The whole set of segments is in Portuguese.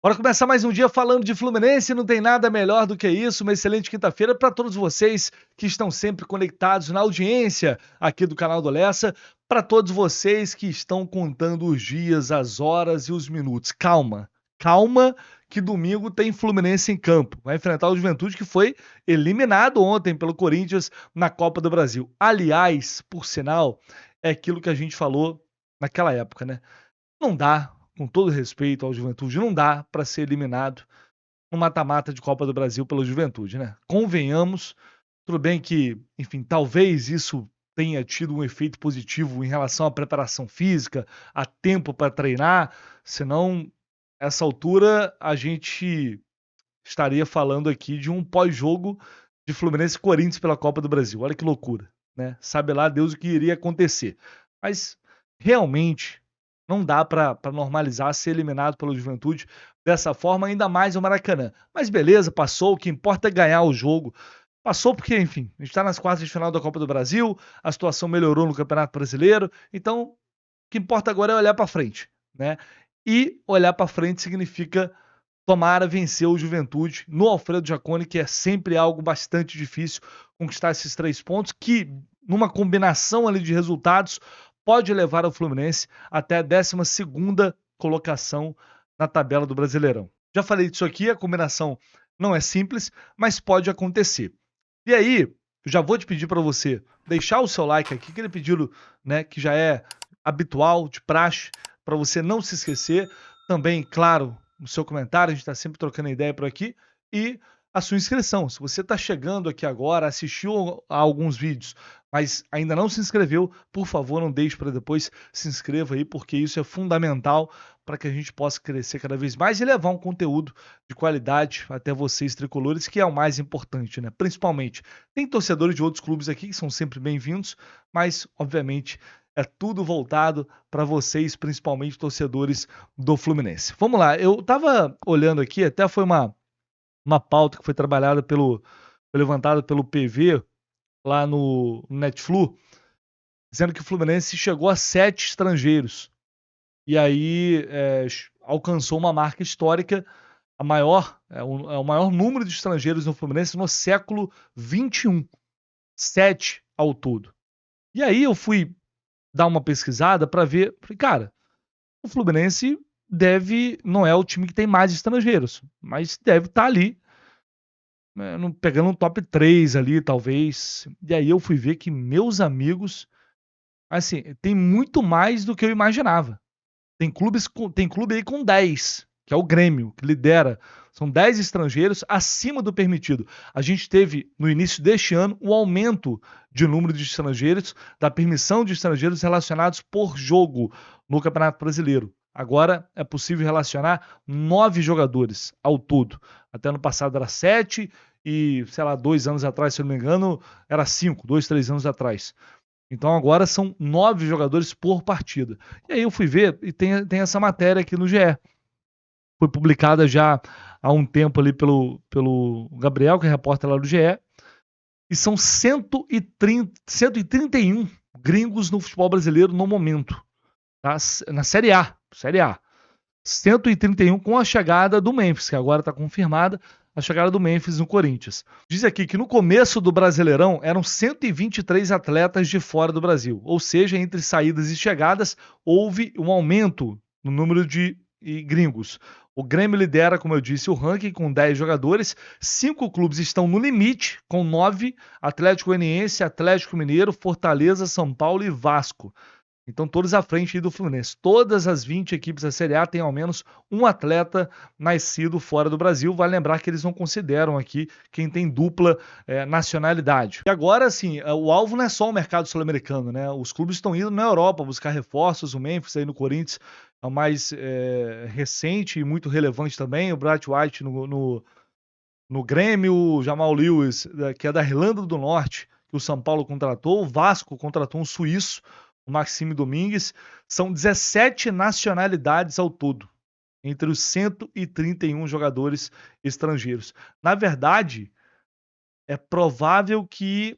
Bora começar mais um dia falando de Fluminense, não tem nada melhor do que isso, uma excelente quinta-feira para todos vocês que estão sempre conectados na audiência aqui do canal do Lessa, para todos vocês que estão contando os dias, as horas e os minutos. Calma, calma que domingo tem Fluminense em campo, vai enfrentar o Juventude que foi eliminado ontem pelo Corinthians na Copa do Brasil. Aliás, por sinal, é aquilo que a gente falou naquela época, né? Não dá, com todo respeito ao Juventude, não dá para ser eliminado no mata-mata de Copa do Brasil pela Juventude, né? Convenhamos, tudo bem que, enfim, talvez isso tenha tido um efeito positivo em relação à preparação física, a tempo para treinar, senão, essa altura, a gente estaria falando aqui de um pós-jogo de Fluminense e Corinthians pela Copa do Brasil. Olha que loucura, né? Sabe lá Deus o que iria acontecer. Mas, realmente, não dá para normalizar ser eliminado pelo Juventude dessa forma, ainda mais no Maracanã. Mas beleza, passou, o que importa é ganhar o jogo. Passou porque, enfim, a gente está nas quartas de final da Copa do Brasil, a situação melhorou no Campeonato Brasileiro, então o que importa agora é olhar para frente, né? E olhar para frente significa tomara vencer o Juventude no Alfredo Jaconi, que é sempre algo bastante difícil conquistar esses 3 pontos, que numa combinação ali de resultados pode levar o Fluminense até a 12ª colocação na tabela do Brasileirão. Já falei disso aqui, a combinação não é simples, mas pode acontecer. E aí, eu já vou te pedir para você deixar o seu like aqui, aquele pedido, né, que já é habitual, de praxe, para você não se esquecer. Também, claro, no seu comentário, a gente está sempre trocando ideia por aqui, e a sua inscrição. Se você está chegando aqui agora, assistiu a alguns vídeos, mas ainda não se inscreveu, por favor, não deixe para depois, se inscreva aí, porque isso é fundamental para que a gente possa crescer cada vez mais e levar um conteúdo de qualidade até vocês, tricolores, que é o mais importante, né? Principalmente, tem torcedores de outros clubes aqui que são sempre bem-vindos, mas, obviamente, é tudo voltado para vocês, principalmente torcedores do Fluminense. Vamos lá, eu estava olhando aqui, até foi uma pauta que foi trabalhada levantada pelo PV lá no Netflu, dizendo que o Fluminense chegou a 7 estrangeiros. E aí alcançou uma marca histórica, o maior número de estrangeiros no Fluminense no século XXI. 7 ao todo. E aí eu fui dar uma pesquisada para ver, falei, cara, o Fluminense não é o time que tem mais estrangeiros, mas deve estar ali, né, pegando um top 3 ali, talvez. E aí eu fui ver que, meus amigos, assim, tem muito mais do que eu imaginava. Tem clube aí com 10, que é o Grêmio, que lidera. São 10 estrangeiros acima do permitido. A gente teve, no início deste ano, um aumento de número de estrangeiros, da permissão de estrangeiros relacionados por jogo no Campeonato Brasileiro. Agora é possível relacionar 9 jogadores ao todo. Até ano passado era 7 e, sei lá, 2 anos atrás, se eu não me engano, era 5, 2, 3 anos atrás. Então agora são 9 jogadores por partida. E aí eu fui ver e tem essa matéria aqui no GE. Foi publicada já há um tempo ali pelo Gabriel, que é repórter lá do GE. E são 131 gringos no futebol brasileiro no momento. Tá? Na Série A. Série A. 131 com a chegada do Memphis, que agora está confirmada, a chegada do Memphis no Corinthians. Diz aqui que no começo do Brasileirão eram 123 atletas de fora do Brasil, ou seja, entre saídas e chegadas houve um aumento no número de gringos. O Grêmio lidera, como eu disse, o ranking com 10 jogadores, 5 clubes estão no limite, com 9, Atlético Goianiense, Atlético Mineiro, Fortaleza, São Paulo e Vasco. Então, todos à frente do Fluminense. Todas as 20 equipes da Série A têm ao menos um atleta nascido fora do Brasil. Vale lembrar que eles não consideram aqui quem tem dupla nacionalidade. E agora, assim, o alvo não é só o mercado sul-americano, né? Os clubes estão indo na Europa buscar reforços. O Memphis aí no Corinthians é o mais recente e muito relevante também. O Bright White no Grêmio, o Jamal Lewis, que é da Irlanda do Norte, que o São Paulo contratou. O Vasco contratou um suíço, o Maxime Domingues. São 17 nacionalidades ao todo, entre os 131 jogadores estrangeiros. Na verdade, é provável que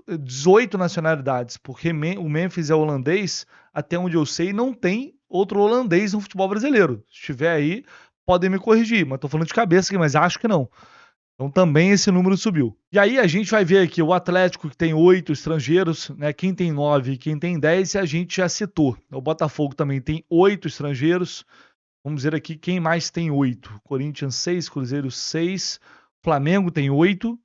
18 nacionalidades, porque o Memphis é holandês, até onde eu sei, não tem outro holandês no futebol brasileiro. Se estiver aí, Podem me corrigir, mas tô falando de cabeça aqui, mas acho que não. Então também esse número subiu. E aí a gente vai ver aqui o Atlético, que tem 8 estrangeiros, né? Quem tem 9 e quem tem 10, a gente já citou. O Botafogo também tem 8 estrangeiros. Vamos ver aqui quem mais tem 8. Corinthians 6, Cruzeiro 6, Flamengo tem 8.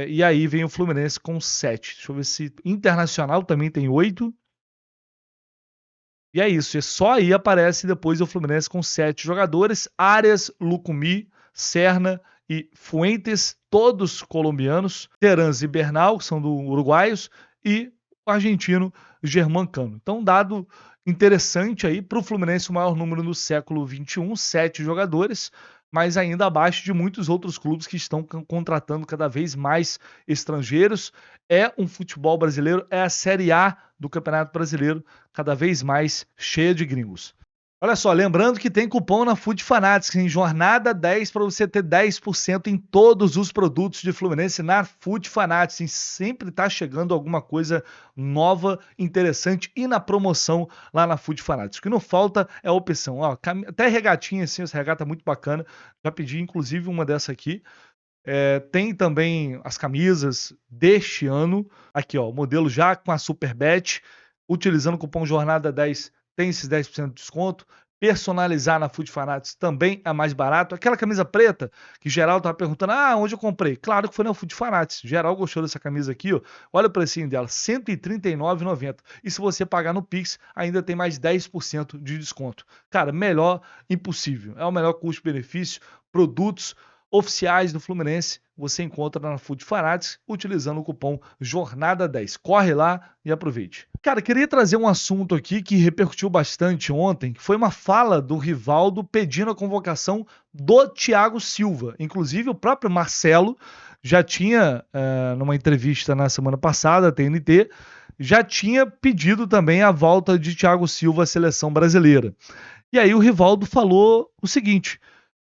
E aí vem o Fluminense com 7. Deixa eu ver se Internacional também tem 8. E é isso. E só aí aparece depois o Fluminense com 7 jogadores. Arias, Lucumí, Serna e Fuentes, todos colombianos. Terans e Bernal, que são do uruguaios. E o argentino Germán Cano. Então, dado interessante aí para o Fluminense, o maior número no século XXI, 7 jogadores, mas ainda abaixo de muitos outros clubes que estão contratando cada vez mais estrangeiros. É um futebol brasileiro, é a Série A do Campeonato Brasileiro, cada vez mais cheia de gringos. Olha só, lembrando que tem cupom na Food Fanatics, em jornada 10 para você ter 10% em todos os produtos de Fluminense na Food Fanatics. E sempre está chegando alguma coisa nova, interessante e na promoção lá na Food Fanatics. O que não falta é a opção. Ó, até regatinha assim, essa regata é muito bacana. Já pedi inclusive uma dessa aqui. Tem também as camisas deste ano. Aqui, ó, o modelo já com a Superbet. Utilizando o cupom Jornada 10 tem esses 10% de desconto. Personalizar na Food Fanatics também é mais barato. Aquela camisa preta que geral tava perguntando, onde eu comprei? Claro que foi na Food Fanatics. Geral gostou dessa camisa aqui, ó. Olha o precinho dela, R$ 139,90. E se você pagar no Pix, ainda tem mais 10% de desconto. Cara, melhor impossível. É o melhor custo-benefício. Produtos oficiais do Fluminense você encontra na Food Fanatics utilizando o cupom Jornada10. Corre lá e aproveite. Cara, queria trazer um assunto aqui que repercutiu bastante ontem, que foi uma fala do Rivaldo pedindo a convocação do Thiago Silva. Inclusive o próprio Marcelo já tinha, numa entrevista na semana passada, a TNT, já tinha pedido também a volta de Thiago Silva à seleção brasileira. E aí o Rivaldo falou o seguinte: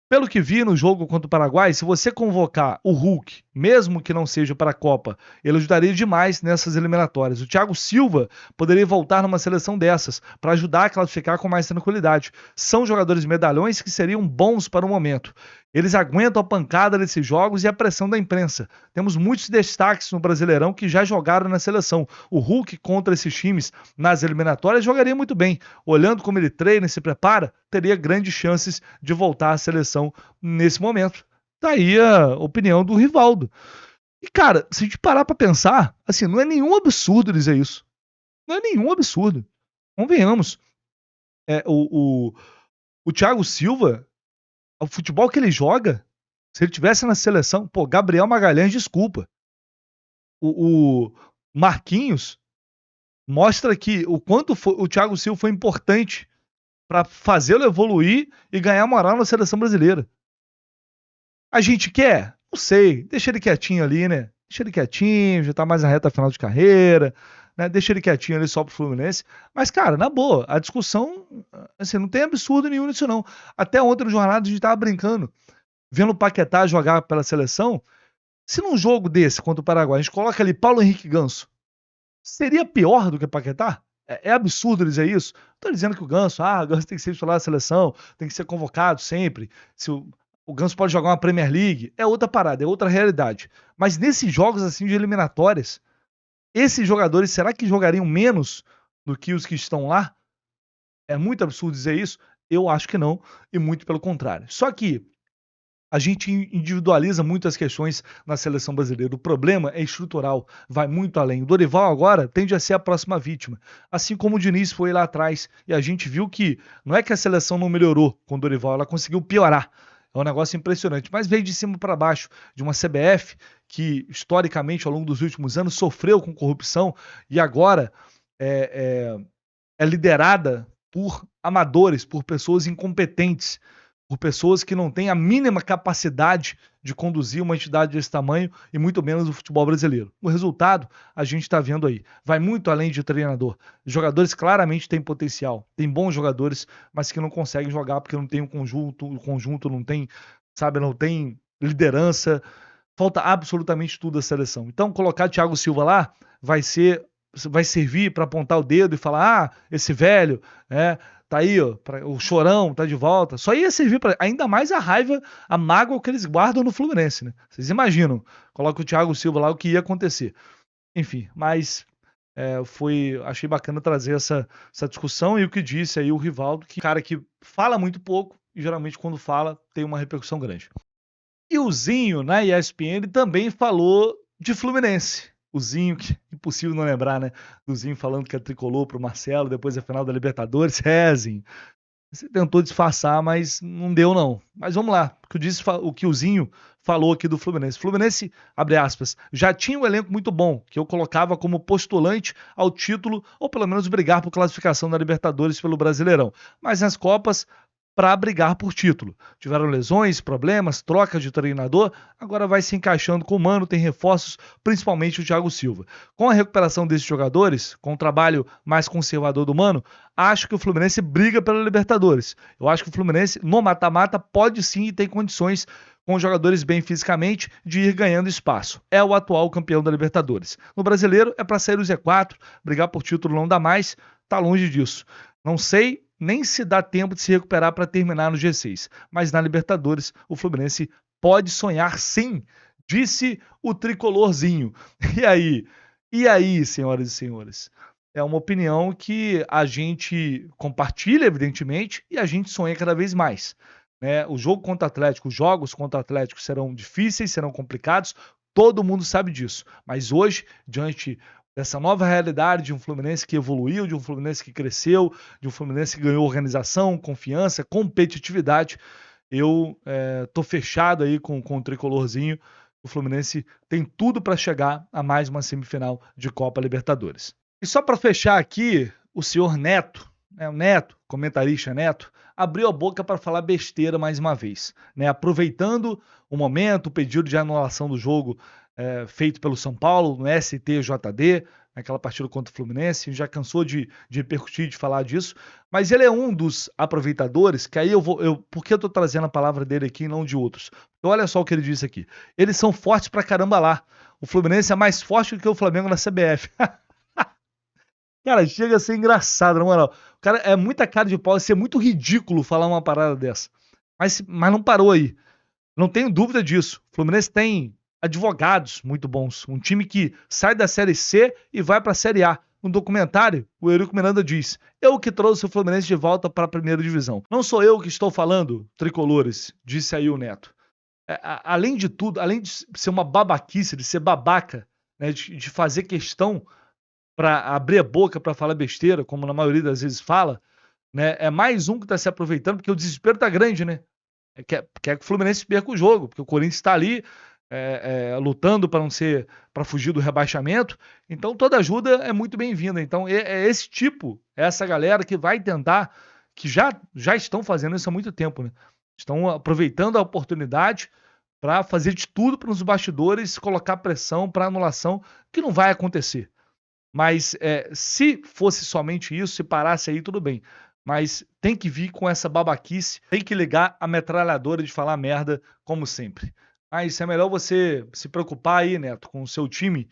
pelo que vi no jogo contra o Paraguai, se você convocar o Hulk, mesmo que não seja para a Copa, ele ajudaria demais nessas eliminatórias. O Thiago Silva poderia voltar numa seleção dessas, para ajudar a classificar com mais tranquilidade. São jogadores medalhões que seriam bons para o momento. Eles aguentam a pancada desses jogos e a pressão da imprensa. Temos muitos destaques no Brasileirão que já jogaram na seleção. O Hulk contra esses times nas eliminatórias jogaria muito bem. Olhando como ele treina e se prepara, teria grandes chances de voltar à seleção nesse momento. Tá aí a opinião do Rivaldo. E, cara, se a gente parar pra pensar, assim, não é nenhum absurdo dizer isso. Não é nenhum absurdo. Convenhamos. O Thiago Silva, o futebol que ele joga, se ele tivesse na seleção, Gabriel Magalhães, desculpa. O Marquinhos mostra que o quanto o Thiago Silva foi importante para fazê-lo evoluir e ganhar moral na seleção brasileira. A gente quer? Não sei. Deixa ele quietinho ali, né? Deixa ele quietinho, já tá mais na reta final de carreira, né? Deixa ele quietinho ali só pro Fluminense. Mas, cara, na boa, a discussão, assim, não tem absurdo nenhum nisso, não. Até ontem no Jornada a gente tava brincando, vendo o Paquetá jogar pela seleção. Se num jogo desse contra o Paraguai a gente coloca ali Paulo Henrique Ganso, seria pior do que o Paquetá? É absurdo dizer isso? Estou dizendo que o Ganso tem que ser titular da seleção, tem que ser convocado sempre. Se o Ganso pode jogar uma Premier League, é outra parada, é outra realidade. Mas nesses jogos assim de eliminatórias, esses jogadores, será que jogariam menos do que os que estão lá? É muito absurdo dizer isso? Eu acho que não, e muito pelo contrário. Só que a gente individualiza muito as questões na seleção brasileira. O problema é estrutural, vai muito além. O Dorival agora tende a ser a próxima vítima, assim como o Diniz foi lá atrás. E a gente viu que não é que a seleção não melhorou com o Dorival, ela conseguiu piorar. É um negócio impressionante, mas veio de cima para baixo de uma CBF que, historicamente, ao longo dos últimos anos, sofreu com corrupção e agora é liderada por amadores, por pessoas incompetentes, por pessoas que não têm a mínima capacidade de conduzir uma entidade desse tamanho e muito menos o futebol brasileiro. O resultado a gente está vendo aí. Vai muito além de treinador. Os jogadores claramente têm potencial, tem bons jogadores, mas que não conseguem jogar porque não tem um conjunto, o conjunto não tem, não tem liderança. Falta absolutamente tudo a seleção. Então colocar Thiago Silva lá vai servir para apontar o dedo e falar, esse velho, tá aí, ó, o Chorão tá de volta. Só ia servir para ainda mais a raiva, a mágoa que eles guardam no Fluminense, né? Vocês imaginam, coloca o Thiago Silva lá, o que ia acontecer. Enfim, mas achei bacana trazer essa discussão e o que disse aí o Rivaldo, que é um cara que fala muito pouco e geralmente quando fala tem uma repercussão grande. E o Zinho, na ESPN, também falou de Fluminense. O Zinho, que impossível não lembrar, né? Do Zinho falando que é tricolor pro Marcelo depois da final da Libertadores. Zinho. Você tentou disfarçar, mas não deu, não. Mas vamos lá. O que o Zinho falou aqui do Fluminense. Fluminense, abre aspas, já tinha um elenco muito bom, que eu colocava como postulante ao título, ou pelo menos brigar por classificação na Libertadores pelo Brasileirão. Mas nas Copas, para brigar por título. Tiveram lesões, problemas, troca de treinador, agora vai se encaixando com o Mano, tem reforços, principalmente o Thiago Silva. Com a recuperação desses jogadores, com o trabalho mais conservador do Mano, acho que o Fluminense briga pela Libertadores. Eu acho que o Fluminense, no mata-mata, pode sim e tem condições, com jogadores bem fisicamente, de ir ganhando espaço. É o atual campeão da Libertadores. No Brasileiro, é para sair o Z4, brigar por título não dá mais, tá longe disso. Não sei nem se dá tempo de se recuperar para terminar no G6. Mas na Libertadores, o Fluminense pode sonhar sim, disse o tricolorzinho. E aí? E aí, senhoras e senhores? É uma opinião que a gente compartilha, evidentemente, e a gente sonha cada vez mais. Né? O jogo contra o Atlético, os jogos contra o Atlético serão difíceis, serão complicados, todo mundo sabe disso. Mas hoje, diante dessa nova realidade de um Fluminense que evoluiu, de um Fluminense que cresceu, de um Fluminense que ganhou organização, confiança, competitividade, eu tô fechado aí com o tricolorzinho. O Fluminense tem tudo para chegar a mais uma semifinal de Copa Libertadores. E só para fechar aqui, o senhor Neto, o Neto, comentarista Neto, abriu a boca para falar besteira mais uma vez, né? Aproveitando o momento, o pedido de anulação do jogo feito pelo São Paulo, no STJD, naquela partida contra o Fluminense, já cansou de repercutir, de falar disso, mas ele é um dos aproveitadores, que aí por que eu tô trazendo a palavra dele aqui e não de outros? Então, olha só o que ele disse aqui. Eles são fortes pra caramba lá. O Fluminense é mais forte do que o Flamengo na CBF. Cara, chega a ser engraçado, na moral. O cara é muita cara de pau, ia ser muito ridículo falar uma parada dessa. Mas não parou aí. Não tenho dúvida disso. O Fluminense tem advogados muito bons. Um time que sai da Série C e vai para a Série A. No documentário, o Eurico Miranda diz: eu que trouxe o Fluminense de volta para a primeira divisão. Não sou eu que estou falando, tricolores, disse aí o Neto. Além de tudo, além de ser uma babaquice, de ser babaca, né, de fazer questão para abrir a boca para falar besteira, como na maioria das vezes fala, né, é mais um que está se aproveitando, porque o desespero tá grande, né? Quer que o Fluminense perca o jogo, porque o Corinthians está ali lutando para fugir do rebaixamento. Então toda ajuda é muito bem-vinda. Então esse tipo, essa galera que vai tentar, que já estão fazendo isso há muito tempo, né? Estão aproveitando a oportunidade para fazer de tudo para nos bastidores colocar pressão para anulação, que não vai acontecer. Mas se fosse somente isso, se parasse aí, tudo bem. Mas tem que vir com essa babaquice, tem que ligar a metralhadora de falar merda, como sempre. Mas é melhor você se preocupar aí, Neto, com o seu time,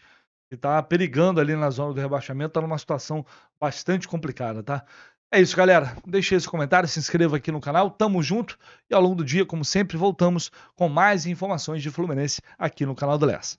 que tá perigando ali na zona do rebaixamento, tá numa situação bastante complicada, tá? É isso, galera. Deixe esse comentário, se inscreva aqui no canal, tamo junto. E ao longo do dia, como sempre, voltamos com mais informações de Fluminense aqui no canal do Lessa.